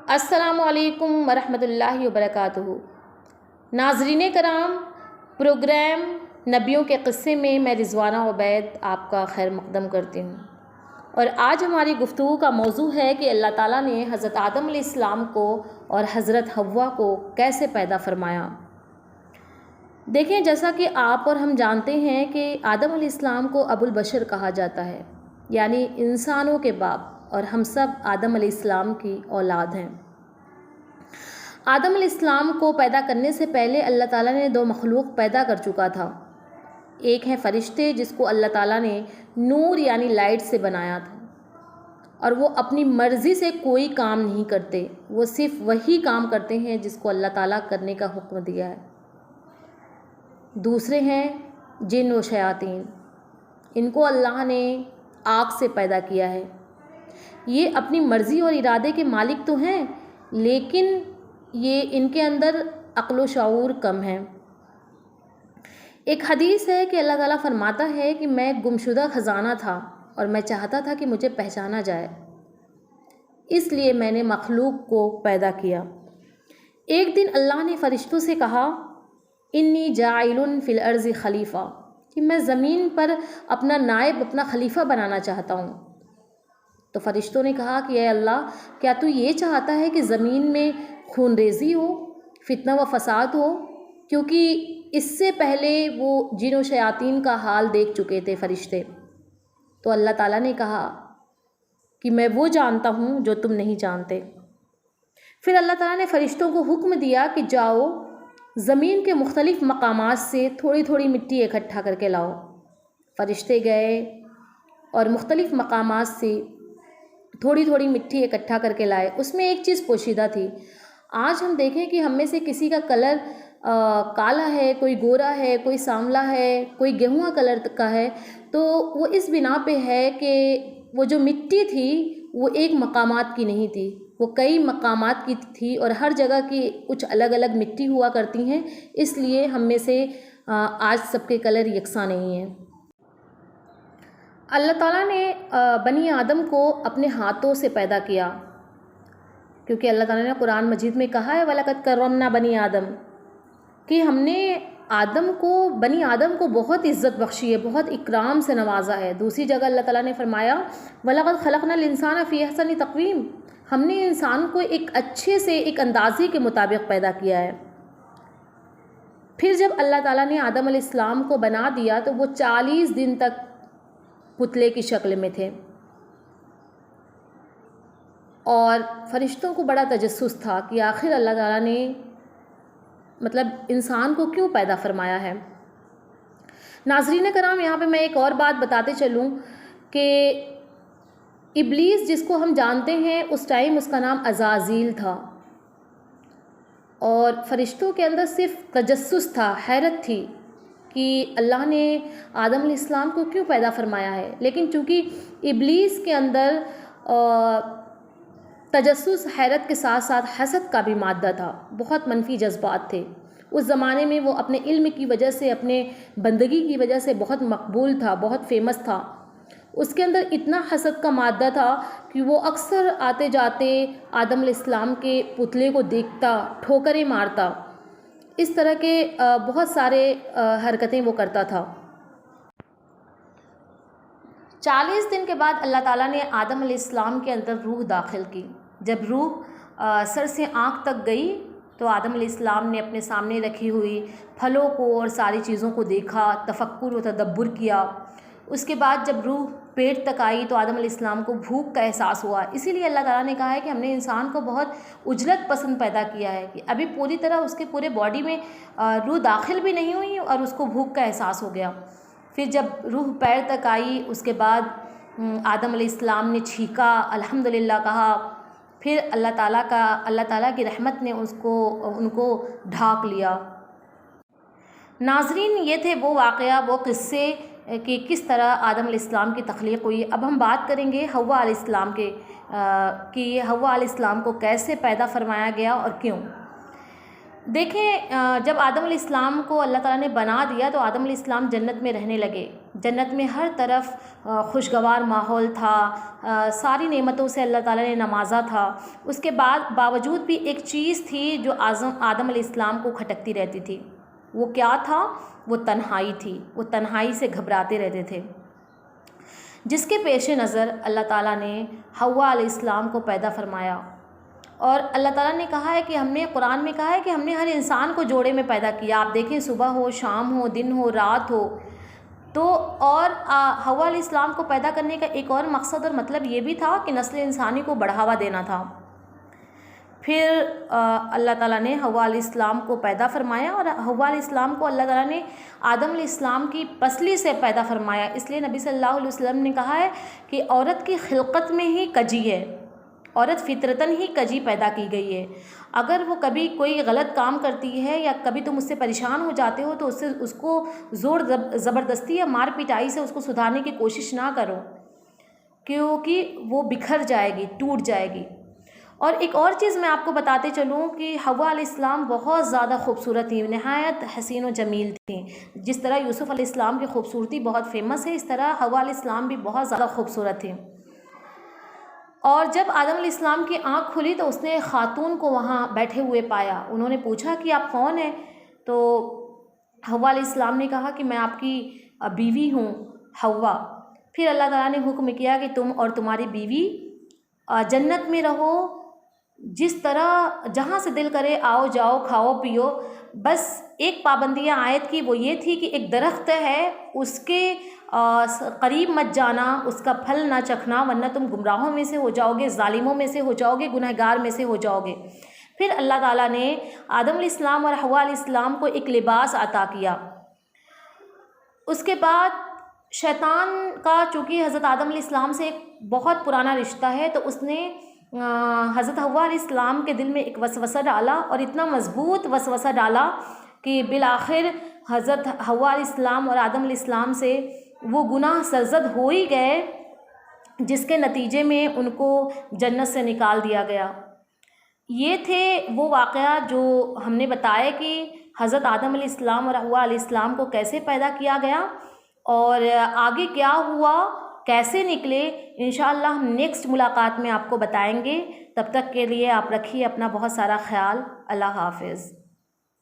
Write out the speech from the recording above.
السلام علیکم ورحمۃ اللہ وبرکاتہ۔ ناظرین کرام، پروگرام نبیوں کے قصے میں میں رضوانہ عبید آپ کا خیر مقدم کرتی ہوں، اور آج ہماری گفتگو کا موضوع ہے کہ اللہ تعالیٰ نے حضرت آدم علیہ السلام کو اور حضرت حوا کو کیسے پیدا فرمایا۔ دیکھیں، جیسا کہ آپ اور ہم جانتے ہیں کہ آدم علیہ السلام کو ابو البشر کہا جاتا ہے، یعنی انسانوں کے باپ، اور ہم سب آدم علیہ السلام کی اولاد ہیں۔ آدم علیہ السلام کو پیدا کرنے سے پہلے اللہ تعالیٰ نے دو مخلوق پیدا کر چکا تھا۔ ایک ہے فرشتے، جس کو اللہ تعالیٰ نے نور یعنی لائٹ سے بنایا تھا، اور وہ اپنی مرضی سے کوئی کام نہیں کرتے، وہ صرف وہی کام کرتے ہیں جس کو اللہ تعالیٰ کرنے کا حکم دیا ہے۔ دوسرے ہیں جن و شیاطین، ان کو اللہ نے آگ سے پیدا کیا ہے۔ یہ اپنی مرضی اور ارادے کے مالک تو ہیں، لیکن یہ ان کے اندر عقل و شعور کم ہے۔ ایک حدیث ہے کہ اللہ تعالیٰ فرماتا ہے کہ میں گمشدہ خزانہ تھا اور میں چاہتا تھا کہ مجھے پہچانا جائے، اس لیے میں نے مخلوق کو پیدا کیا۔ ایک دن اللہ نے فرشتوں سے کہا، انی جاعل فی الارض خلیفہ، کہ میں زمین پر اپنا نائب، اپنا خلیفہ بنانا چاہتا ہوں۔ تو فرشتوں نے کہا کہ اے اللہ، کیا تو یہ چاہتا ہے کہ زمین میں خون ریزی ہو، فتنہ و فساد ہو؟ کیونکہ اس سے پہلے وہ جن و شیاطین کا حال دیکھ چکے تھے فرشتے۔ تو اللہ تعالیٰ نے کہا کہ میں وہ جانتا ہوں جو تم نہیں جانتے۔ پھر اللہ تعالیٰ نے فرشتوں کو حکم دیا کہ جاؤ، زمین کے مختلف مقامات سے تھوڑی تھوڑی مٹی اکٹھا کر کے لاؤ۔ فرشتے گئے اور مختلف مقامات سے تھوڑی تھوڑی مٹی اکٹھا کر کے لائے۔ اس میں ایک چیز پوشیدہ تھی۔ آج ہم دیکھیں کہ ہم میں سے کسی کا کلر کالا ہے، کوئی گورا ہے، کوئی سانولا ہے، کوئی گیہواں کلر کا ہے، تو وہ اس بنا پہ ہے کہ وہ جو مٹی تھی وہ ایک مقامات کی نہیں تھی، وہ کئی مقامات کی تھی، اور ہر جگہ کی کچھ الگ الگ مٹی ہوا کرتی ہیں، اس لیے ہم میں سے آج سب کے کلر یکساں نہیں ہیں۔ اللہ تعالیٰ نے بنی آدم کو اپنے ہاتھوں سے پیدا کیا، کیونکہ اللہ تعالیٰ نے قرآن مجید میں کہا ہے وَلَقَدْ كَرَّمْنَا بَنِي آدم، کہ ہم نے بنی آدم کو بہت عزت بخشی ہے، بہت اکرام سے نوازا ہے۔ دوسری جگہ اللہ تعالیٰ نے فرمایا وَلَقَدْ خَلَقْنَا الْإِنسَانَ فِي أَحْسَنِ تَقْوِيمٍ، ہم نے انسان کو ایک اچھے سے، ایک اندازے کے مطابق پیدا کیا ہے۔ پھر جب اللہ تعالیٰ نے آدم علیہ السلام کو بنا دیا تو وہ 40 دن تک پتلے کی شکل میں تھے، اور فرشتوں کو بڑا تجسس تھا کہ آخر اللہ تعالیٰ نے انسان کو کیوں پیدا فرمایا ہے۔ ناظرین کرام، یہاں پہ میں ایک اور بات بتاتے چلوں کہ ابلیس، جس کو ہم جانتے ہیں، اس ٹائم اس کا نام عزازیل تھا، اور فرشتوں کے اندر صرف تجسس تھا، حیرت تھی کہ اللہ نے آدم علیہ السلام کو کیوں پیدا فرمایا ہے۔ لیکن چونکہ ابلیس کے اندر تجسس، حیرت کے ساتھ ساتھ حسد کا بھی مادہ تھا، بہت منفی جذبات تھے۔ اس زمانے میں وہ اپنے علم کی وجہ سے، اپنے بندگی کی وجہ سے بہت مقبول تھا، بہت فیمس تھا۔ اس کے اندر اتنا حسد کا مادہ تھا کہ وہ اکثر آتے جاتے آدم علیہ السلام کے پتلے کو دیکھتا، ٹھوکریں مارتا، اس طرح کے بہت سارے حرکتیں وہ کرتا تھا۔ 40 دن کے بعد اللہ تعالیٰ نے آدم علیہ السلام کے اندر روح داخل کی۔ جب روح سر سے آنکھ تک گئی تو آدم علیہ السلام نے اپنے سامنے رکھی ہوئی پھلوں کو اور ساری چیزوں کو دیکھا، تفکر و تدبر کیا۔ اس کے بعد جب روح پیٹ تک آئی تو آدم علیہ السلام کو بھوک کا احساس ہوا۔ اسی لیے اللہ تعالیٰ نے کہا ہے کہ ہم نے انسان کو بہت اجلت پسند پیدا کیا ہے، کہ ابھی پوری طرح اس کے پورے باڈی میں روح داخل بھی نہیں ہوئی اور اس کو بھوک کا احساس ہو گیا۔ پھر جب روح پیر تک آئی، اس کے بعد آدم علیہ السلام نے چھینکا، الحمدللہ کہا، پھر اللہ تعالیٰ کی رحمت نے ان کو ڈھانک لیا۔ ناظرین، یہ تھے وہ واقعہ، وہ قصے کہ کس طرح آدم علیہ السلام کی تخلیق ہوئی۔ اب ہم بات کریں گے حوا علیہ السلام کہ حوا علیہ السلام کو کیسے پیدا فرمایا گیا اور کیوں۔ دیکھیں جب آدم علیہ السلام کو اللہ تعالیٰ نے بنا دیا تو آدم علیہ السلام جنت میں رہنے لگے. جنت میں ہر طرف خوشگوار ماحول تھا، ساری نعمتوں سے اللہ تعالیٰ نے نوازا تھا. اس کے باوجود بھی ایک چیز تھی جو آدم علیہ السلام کو کھٹکتی رہتی تھی. وہ کیا تھا؟ وہ تنہائی تھی. وہ تنہائی سے گھبراتے رہتے تھے، جس کے پیش نظر اللہ تعالیٰ نے حوا علیہ السلام کو پیدا فرمایا. اور اللہ تعالیٰ نے کہا ہے کہ ہم نے قرآن میں کہا ہے کہ ہم نے ہر انسان کو جوڑے میں پیدا کیا. آپ دیکھیں صبح ہو، شام ہو، دن ہو، رات ہو. تو اور حوا علیہ السلام کو پیدا کرنے کا ایک اور مقصد اور مطلب یہ بھی تھا کہ نسل انسانی کو بڑھاوا دینا تھا. پھر اللہ تعالیٰ نے حوا علیہ السلام کو پیدا فرمایا، اور حوا علیہ السلام کو اللہ تعالیٰ نے آدم علیہ السلام کی پسلی سے پیدا فرمایا. اس لیے نبی صلی اللہ علیہ وسلم نے کہا ہے کہ عورت کی خلقت میں ہی کجی ہے. عورت فطرتاً ہی کجی پیدا کی گئی ہے. اگر وہ کبھی کوئی غلط کام کرتی ہے یا کبھی تم اس سے پریشان ہو جاتے ہو تو اس کو زور زبردستی یا مار پٹائی سے اس کو سدھارنے کی کوشش نہ کرو، کیونکہ وہ بکھر جائے گی، ٹوٹ جائے گی. اور ایک اور چیز میں آپ کو بتاتے چلوں کہ حوا علیہ السلام بہت زیادہ خوبصورت تھیں، نہایت حسین و جمیل تھیں. جس طرح یوسف علیہ السلام کی خوبصورتی بہت فیمس ہے، اس طرح حوا علیہ السلام بھی بہت زیادہ خوبصورت تھیں. اور جب آدم علیہ السلام کی آنکھ کھلی تو اس نے خاتون کو وہاں بیٹھے ہوئے پایا. انہوں نے پوچھا کہ آپ کون ہیں؟ تو حوا علیہ السلام نے کہا کہ میں آپ کی بیوی ہوں حوا. پھر اللہ تعالیٰ نے حکم کیا کہ تم اور تمہاری بیوی جنت میں رہو، جس طرح جہاں سے دل کرے آؤ جاؤ، کھاؤ پیو. بس ایک پابندیاں عائد کی، وہ یہ تھی کہ ایک درخت ہے اس کے قریب مت جانا، اس کا پھل نہ چکھنا، ورنہ تم گمراہوں میں سے ہو جاؤ گے، ظالموں میں سے ہو جاؤ گے، گنہگار میں سے ہو جاؤ گے. پھر اللہ تعالیٰ نے آدم علیہ السلام اور حوا علیہ السلام کو ایک لباس عطا کیا. اس کے بعد شیطان کا چونکہ حضرت آدم علیہ السلام سے ایک بہت پرانا رشتہ ہے، تو اس نے حضرت حوا علیہ السلام کے دل میں ایک وسوسہ ڈالا، اور اتنا مضبوط وسوسہ ڈالا کہ بالآخر حضرت حوا علیہ السلام اور آدم علیہ السلام سے وہ گناہ سرزد ہو ہی گئے، جس کے نتیجے میں ان کو جنت سے نکال دیا گیا. یہ تھے وہ واقعات جو ہم نے بتایا کہ حضرت آدم علیہ السلام اور حوا علیہ السلام کو کیسے پیدا کیا گیا، اور آگے کیا ہوا، کیسے نکلے. انشاءاللہ ہم نیکسٹ ملاقات میں آپ کو بتائیں گے. تب تک کے لیے آپ رکھیے اپنا بہت سارا خیال. اللہ حافظ.